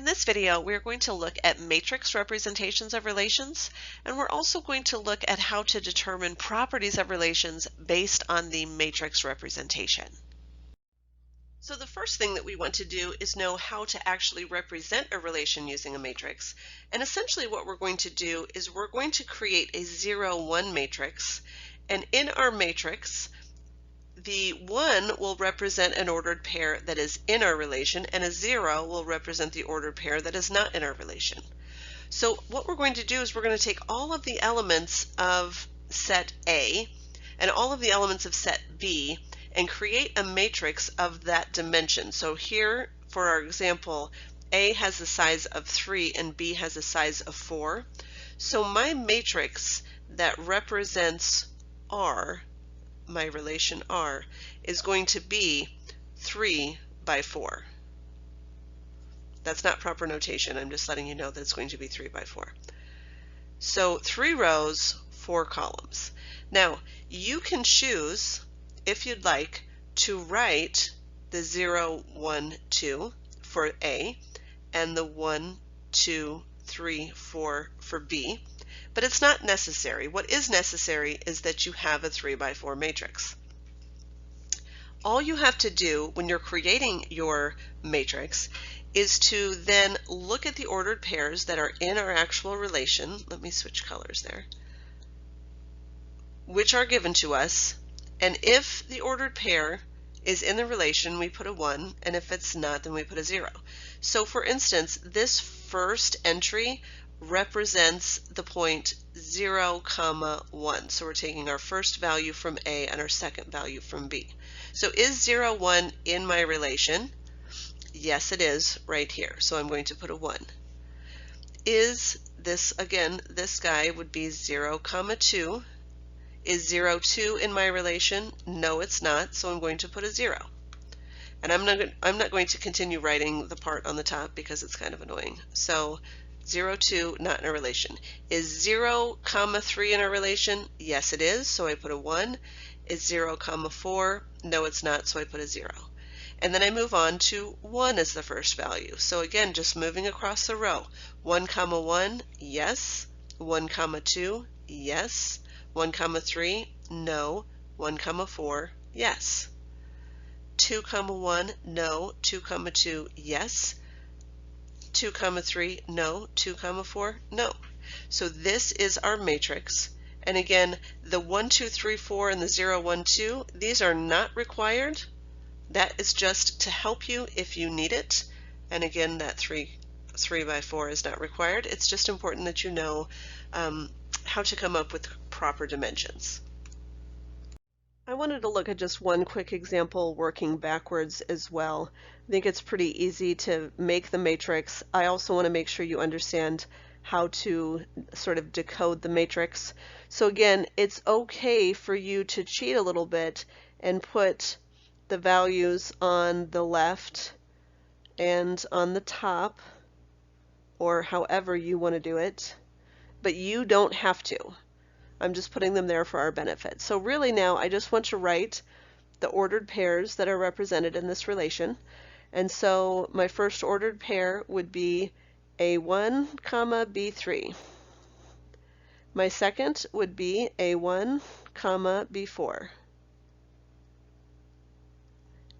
this video, we're going to look at matrix representations of relations, and we're also going to look at how to determine properties of relations based on the matrix representation. So the first thing that we want to do is know how to actually represent a relation using a matrix. And essentially what we're going to do is we're going to create a 0, 1 matrix, and in our matrix, the 1 will represent an ordered pair that is in our relation, and a 0 will represent the ordered pair that is not in our relation. So what we're going to do is we're going to take all of the elements of set A and all of the elements of set B and create a matrix of that dimension. So here, for our example, A has a size of 3 and B has a size of 4. So my matrix that represents R, my relation R, is going to be 3 by 4. That's not proper notation. I'm just letting you know that it's going to be 3 by 4. So 3 rows, 4 columns. Now, you can choose, if you'd like, to write the 0, 1, 2 for A and the 1, 2, 3, 4 for B, but it's not necessary. What is necessary is that you have a 3 by 4 matrix. All you have to do when you're creating your matrix is to then look at the ordered pairs that are in our actual relation. Let me switch colors there. Which are given to us. And if the ordered pair is in the relation, we put a 1, and if it's not, then we put a 0. So for instance, this first entry represents the point 0, 1. So we're taking our first value from A and our second value from B. So is 0, 1 in my relation? Yes, it is right here. So I'm going to put a 1. Is this, again, this guy would be 0, 2. Is 0, 2 in my relation? No, it's not, so I'm going to put a 0. And I'm not going to continue writing the part on the top because it's kind of annoying. So 0, 2, not in a relation. Is 0, 3 in a relation? Yes, it is, so I put a 1. Is 0, 4? No, it's not, so I put a 0. And then I move on to 1 as the first value. So again, just moving across the row. 1, 1, yes. 1, 2, yes. 1, 3, no. 1, 4, yes. 2, 1, no. 2, 2, yes. 2, 3, no. 2, 4, no. So this is our matrix. And again, the 1, 2, 3, 4 and the 0, 1, 2, these are not required. That is just to help you if you need it. And again, that 3 by 4 is not required. It's just important that you know how to come up with proper dimensions. I wanted to look at just one quick example working backwards as well. I think it's pretty easy to make the matrix. I also want to make sure you understand how to sort of decode the matrix. So again, it's okay for you to cheat a little bit and put the values on the left and on the top, or however you want to do it, but you don't have to. I'm just putting them there for our benefit. So really now I just want to write the ordered pairs that are represented in this relation. And so my first ordered pair would be A1, B3. My second would be A1, B4.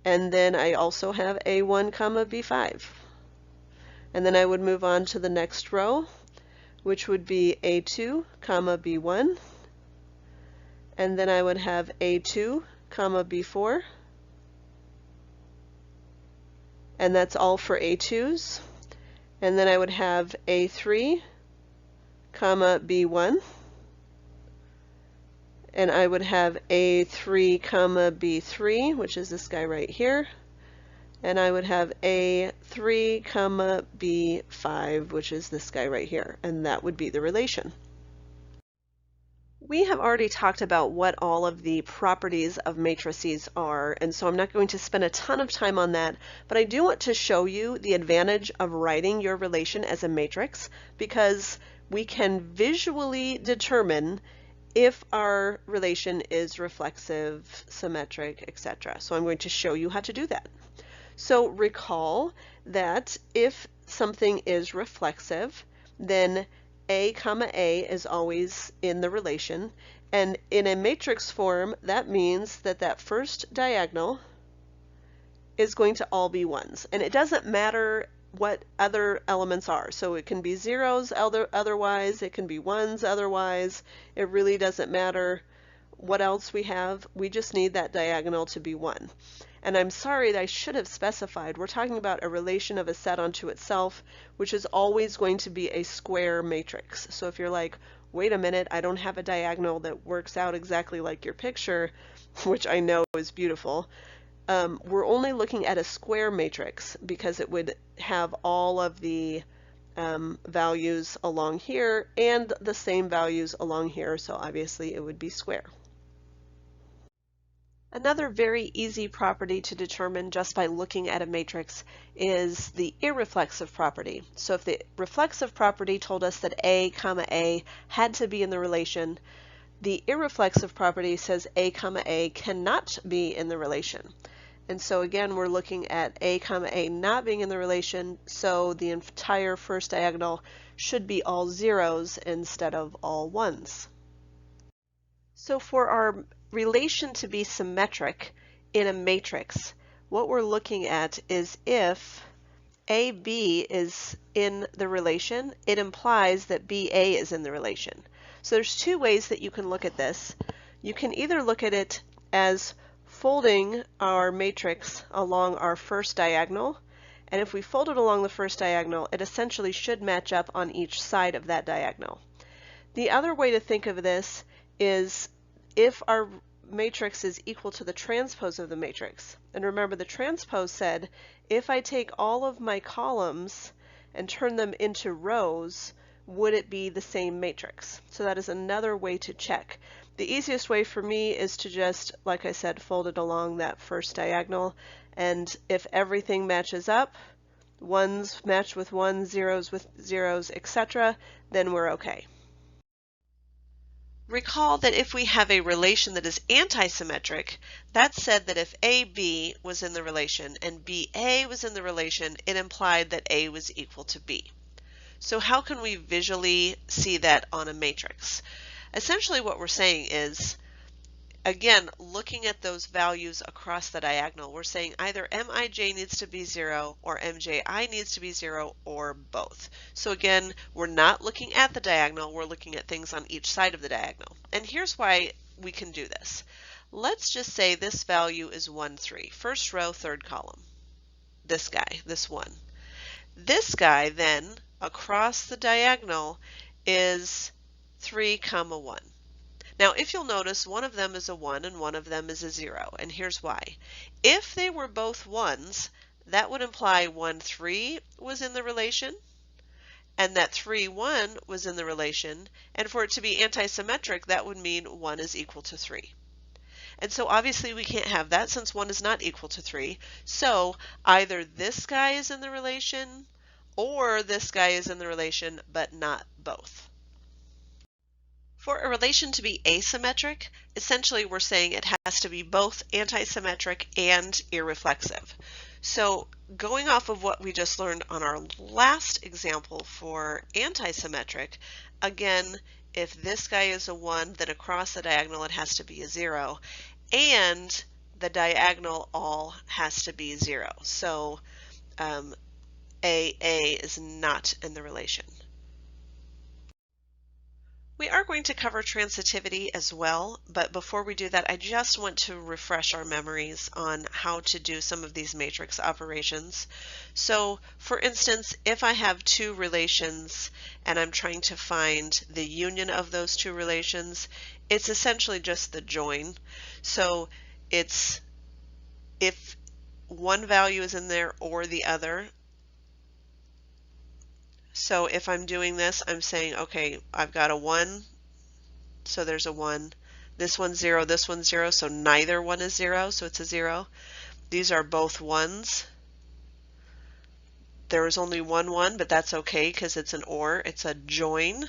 And then I also have A1, B5. And then I would move on to the next row, which would be A2, B1. And then I would have A2, B4. And that's all for A2s. And then I would have A3, B1. And I would have A3, B3, which is this guy right here. And I would have A3, B5, which is this guy right here. And that would be the relation. We have already talked about what all of the properties of matrices are, and so I'm not going to spend a ton of time on that, but I do want to show you the advantage of writing your relation as a matrix, because we can visually determine if our relation is reflexive, symmetric, etc. So I'm going to show you how to do that. So recall that if something is reflexive, then A comma A is always in the relation. And in a matrix form, that means that that first diagonal is going to all be ones. And it doesn't matter what other elements are. So it can be zeros otherwise, it can be ones otherwise. It really doesn't matter what else we have. We just need that diagonal to be 1. And I'm sorry that I should have specified. We're talking about a relation of a set onto itself, which is always going to be a square matrix. So if you're like, wait a minute, I don't have a diagonal that works out exactly like your picture, which I know is beautiful, we're only looking at a square matrix because it would have all of the values along here and the same values along here, so obviously it would be square. Another very easy property to determine just by looking at a matrix is the irreflexive property. So if the reflexive property told us that A comma A had to be in the relation, the irreflexive property says A comma A cannot be in the relation. And so again, we're looking at A comma A not being in the relation, so the entire first diagonal should be all zeros instead of all ones. So for our relation to be symmetric in a matrix, what we're looking at is if AB is in the relation, it implies that BA is in the relation. So there's two ways that you can look at this. You can either look at it as folding our matrix along our first diagonal, and if we fold it along the first diagonal, it essentially should match up on each side of that diagonal. The other way to think of this is if our matrix is equal to the transpose of the matrix. And remember, the transpose said if I take all of my columns and turn them into rows, would it be the same matrix? So that is another way to check. The easiest way for me is to just, like I said, fold it along that first diagonal, and if everything matches up, ones match with ones, zeros with zeros, etc., then we're okay. Recall that if we have a relation that is antisymmetric, that said that if AB was in the relation and BA was in the relation, it implied that A was equal to B. So how can we visually see that on a matrix? Essentially what we're saying is, again, looking at those values across the diagonal, we're saying either Mij needs to be 0 or Mji needs to be 0 or both. So again, we're not looking at the diagonal, we're looking at things on each side of the diagonal. And here's why we can do this. Let's just say this value is 1, 3, first row, third column. This guy, this one. This guy then, across the diagonal, is 3, 1. Now, if you'll notice, one of them is a 1 and one of them is a 0, and here's why. If they were both 1s, that would imply 1, 3 was in the relation, and that 3, 1 was in the relation, and for it to be antisymmetric, that would mean 1 is equal to 3. And so obviously we can't have that since 1 is not equal to 3, so either this guy is in the relation, or this guy is in the relation, but not both. For a relation to be asymmetric, essentially we're saying it has to be both antisymmetric and irreflexive. So going off of what we just learned on our last example for antisymmetric, again, if this guy is a 1, then across the diagonal it has to be a 0, and the diagonal all has to be 0. So AA is not in the relation. We are going to cover transitivity as well, but before we do that, I just want to refresh our memories on how to do some of these matrix operations. So, for instance, if I have two relations and I'm trying to find the union of those two relations, it's essentially just the join. So it's if one value is in there or the other. So if I'm doing this, I'm saying, okay, I've got a 1, so there's a 1. This one's 0, this one's 0, so neither one is 0, so it's a 0. These are both 1s. There is only one 1, but that's okay because it's an OR. It's a join.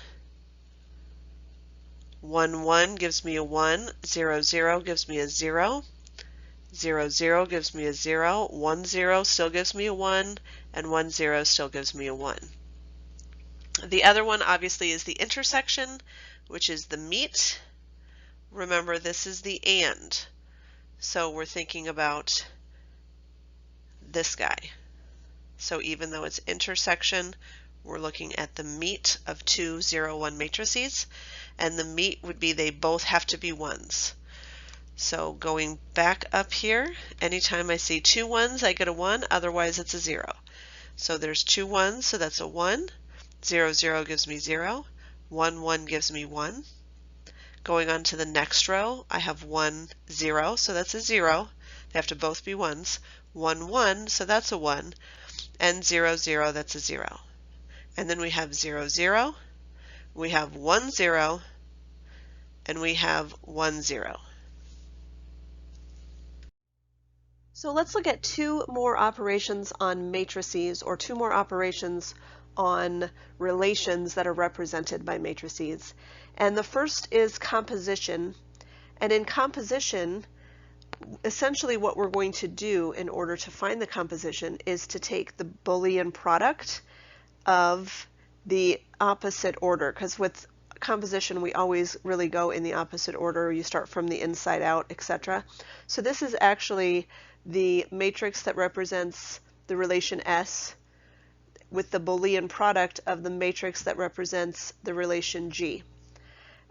1, 1 gives me a 1. 0, 0 gives me a 0. 0, 0 gives me a 0, 1, 0 still gives me a 1, and 1, 0 still gives me a 1. The other one obviously is the intersection, which is the meet. Remember, this is the and. So we're thinking about this guy. So even though it's intersection, we're looking at the meet of two 0, 1 matrices, and the meet would be they both have to be 1s. So going back up here, anytime I see two 1s, I get a 1, otherwise it's a 0. So there's two 1s, so that's a 1. 0, 0 gives me 0. 1, 1 gives me 1. Going on to the next row, I have 1, 0, so that's a 0. They have to both be 1s. 1, 1, so that's a 1. And 0, 0, that's a 0. And then we have 0, 0. We have 1, 0. And we have 1, 0. So let's look at two more operations on matrices, or two more operations on relations that are represented by matrices. And the first is composition. And in composition, essentially what we're going to do in order to find the composition is to take the Boolean product of the opposite order, because with composition we always really go in the opposite order. You start from the inside out, etc. So this is actually the matrix that represents the relation S with the Boolean product of the matrix that represents the relation G.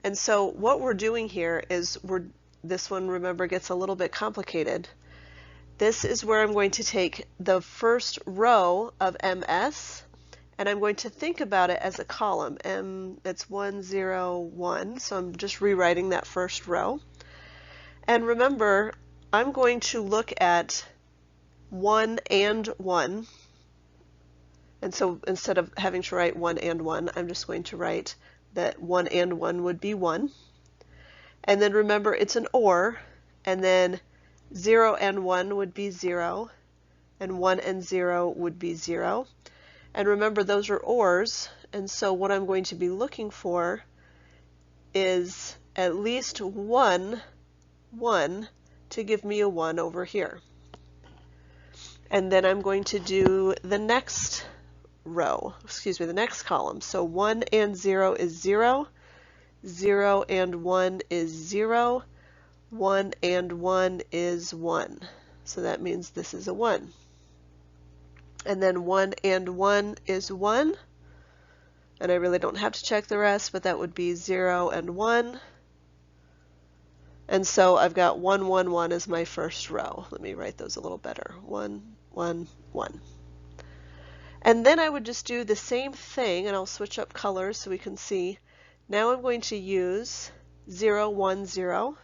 And so what we're doing here is this one, remember, gets a little bit complicated. This is where I'm going to take the first row of MS, and I'm going to think about it as a column. It's 1, 0, 1, so I'm just rewriting that first row. And remember, I'm going to look at 1 and 1. And so instead of having to write 1 and 1, I'm just going to write that 1 and 1 would be 1. And then remember, it's an OR, and then 0 and 1 would be 0, and 1 and 0 would be 0. And remember, those are ORs, and so what I'm going to be looking for is at least one to give me a 1 over here. And then I'm going to do the next row, the next column. So 1 and 0 is 0, 0 and 1 is 0, 1 and 1 is 1. So that means this is a 1. And then 1 and 1 is 1. And I really don't have to check the rest, but that would be 0 and 1. And so I've got 1, 1, 1 as my first row. Let me write those a little better. 1, 1, 1. And then I would just do the same thing, and I'll switch up colors so we can see. Now I'm going to use 0, 1, 0.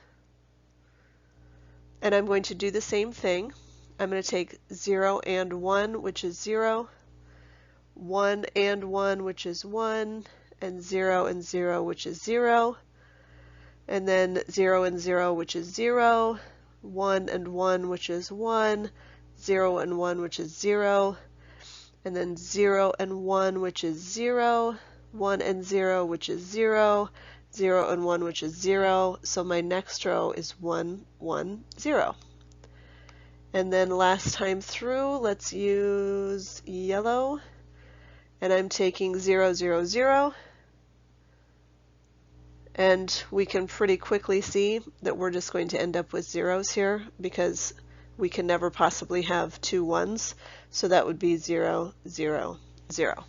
And I'm going to do the same thing. I'm going to take 0 and 1, which is 0, 1 and 1, which is 1, and 0 and 0, which is 0, and then 0 and 0, which is 0, 1 and 1, which is 1, 0 and 1, which is 0, and then 0 and 1, which is 0, 1 and 0, which is 0, 0 and 1, which is 0. So my next row is 1, 1, 0. And then last time through, let's use yellow. And I'm taking 0, 0, 0. And we can pretty quickly see that we're just going to end up with zeros here because we can never possibly have two 1s. So that would be 0, 0, 0.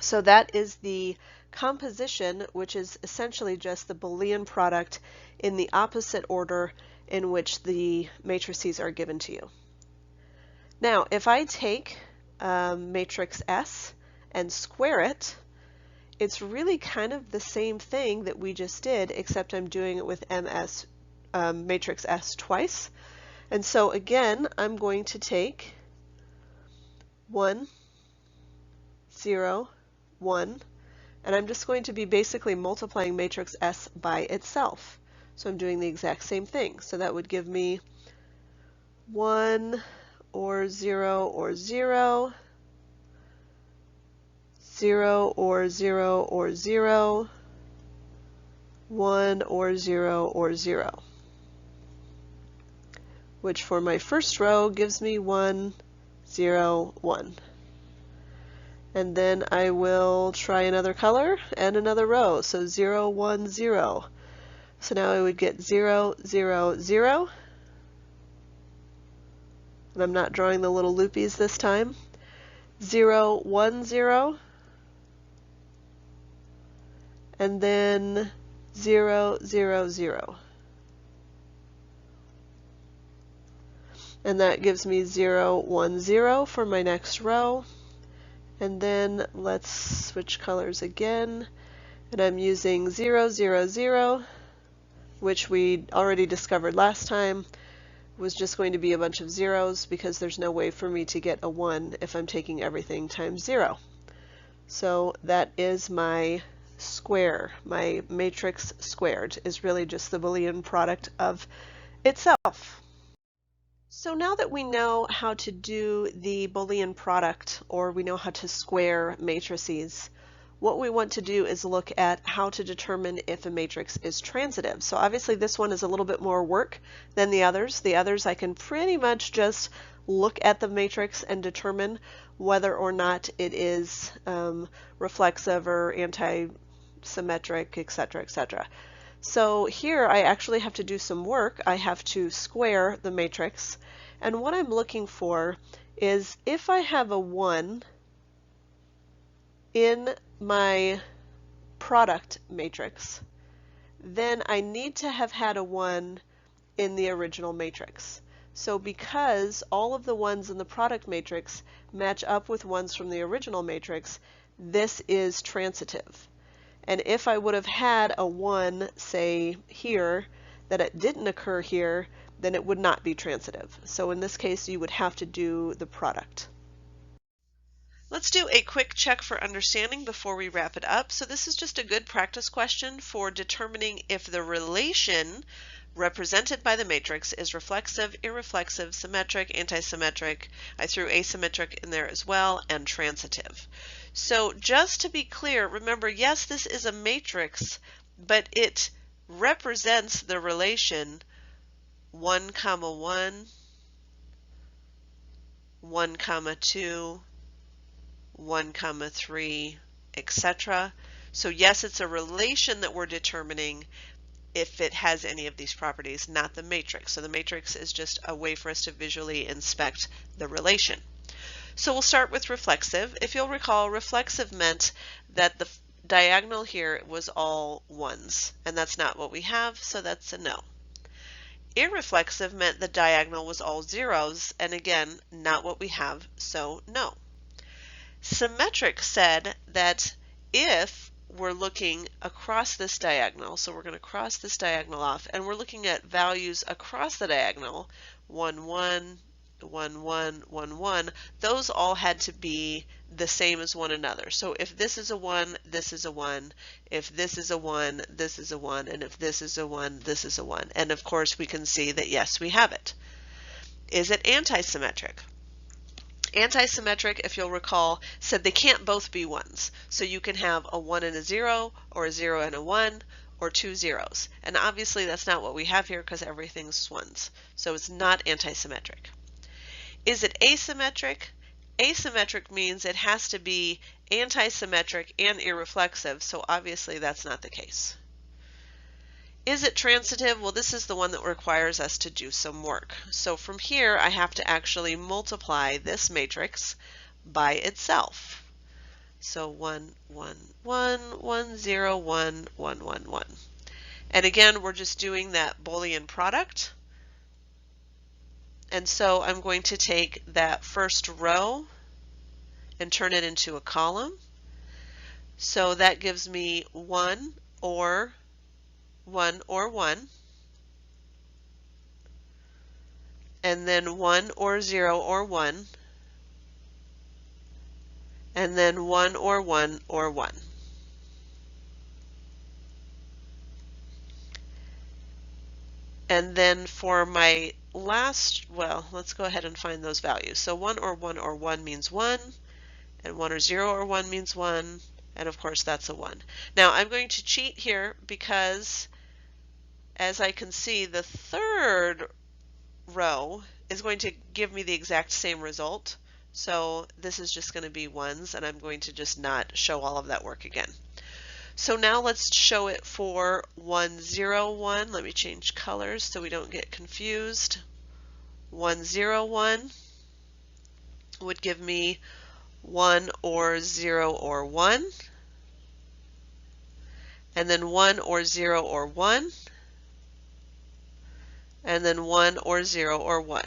So that is the composition, which is essentially just the Boolean product in the opposite order in which the matrices are given to you. Now, if I take matrix S and square it, it's really kind of the same thing that we just did, except I'm doing it with matrix S twice. And so again, I'm going to take 1, 0, 1, and I'm just going to be basically multiplying matrix S by itself. So I'm doing the exact same thing. So that would give me 1 or 0 or 0, 0 or 0 or 0, 1 or 0 or 0. which for my first row gives me 1, 0, 1. And then I will try another color and another row. So 0, 1, 0. So now I would get 0, 0, 0. And I'm not drawing the little loopies this time. 0, 1, 0. And then 0, 0, 0. And that gives me 0, 1, 0 for my next row. And then let's switch colors again. And I'm using 0, 0, 0, which we already discovered last time was just going to be a bunch of zeros because there's no way for me to get a 1 if I'm taking everything times 0. So that is my square. My matrix squared is really just the Boolean product of itself. So now that we know how to do the Boolean product, or we know how to square matrices, what we want to do is look at how to determine if a matrix is transitive. So obviously this one is a little bit more work than the others. The others I can pretty much just look at the matrix and determine whether or not it is reflexive or anti-symmetric, etc., etc. So here I actually have to do some work. I have to square the matrix, and what I'm looking for is if I have a 1 in my product matrix, then I need to have had a 1 in the original matrix. So because all of the 1s in the product matrix match up with 1s from the original matrix, this is transitive. And if I would have had a 1, say here, that it didn't occur here, then it would not be transitive. So in this case, you would have to do the product. Let's do a quick check for understanding before we wrap it up. So this is just a good practice question for determining if the relation represented by the matrix is reflexive, irreflexive, symmetric, antisymmetric. I threw asymmetric in there as well, and transitive. So just to be clear, remember, yes, this is a matrix, but it represents the relation 1, 1, 1, 2, 1, 3, etc. So yes, it's a relation that we're determining if it has any of these properties, not the matrix. So the matrix is just a way for us to visually inspect the relation. So we'll start with reflexive. If you'll recall, reflexive meant that the diagonal here was all 1s, and that's not what we have, so that's a no. Irreflexive meant the diagonal was all 0s, and again, not what we have, so no. Symmetric said that if we're looking across this diagonal, so we're going to cross this diagonal off, and we're looking at values across the diagonal, 1, 1, 1, 1, 1, 1, those all had to be the same as one another. So if this is a 1, this is a 1. If this is a 1, this is a 1. And if this is a 1, this is a 1. And of course we can see that yes, we have it. Is it antisymmetric? Antisymmetric, if you'll recall, said they can't both be 1s. So you can have a 1 and a 0, or a 0 and a 1, or 2 zeros. And obviously that's not what we have here because everything's 1s. So it's not antisymmetric. Is it asymmetric? Asymmetric means it has to be antisymmetric and irreflexive, so obviously that's not the case. Is it transitive? Well, this is the one that requires us to do some work. So from here, I have to actually multiply this matrix by itself. So 1, 1, 1, 1, 0, 1, 1, 1, 1. And again, we're just doing that Boolean product. And so I'm going to take that first row and turn it into a column. So that gives me 1 or 1 or 1. And then 1 or 0 or 1. And then 1 or 1 or 1. And then for my last, well, let's go ahead and find those values. So 1 or 1 or 1 means 1, and 1 or 0 or 1 means 1, and of course that's a 1. Now I'm going to cheat here because as I can see, the third row is going to give me the exact same result. So this is just going to be ones, and I'm going to just not show all of that work again. So now let's show it for 1, 0, 1. Let me change colors so we don't get confused. 1, 0, 1 would give me 1 or 0 or 1. And then 1 or 0 or 1. And then 1 or 0 or 1.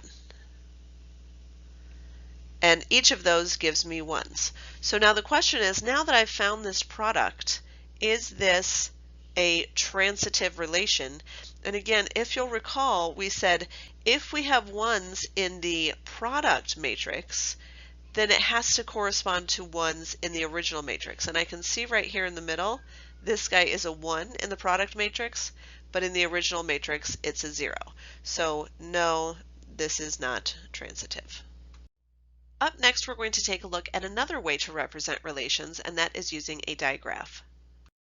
And each of those gives me ones. So now the question is, now that I've found this product, is this a transitive relation? And again, if you'll recall, we said if we have ones in the product matrix, then it has to correspond to ones in the original matrix. And I can see right here in the middle, this guy is a 1 in the product matrix, but in the original matrix, it's a 0. So no, this is not transitive. Up next, we're going to take a look at another way to represent relations, and that is using a digraph.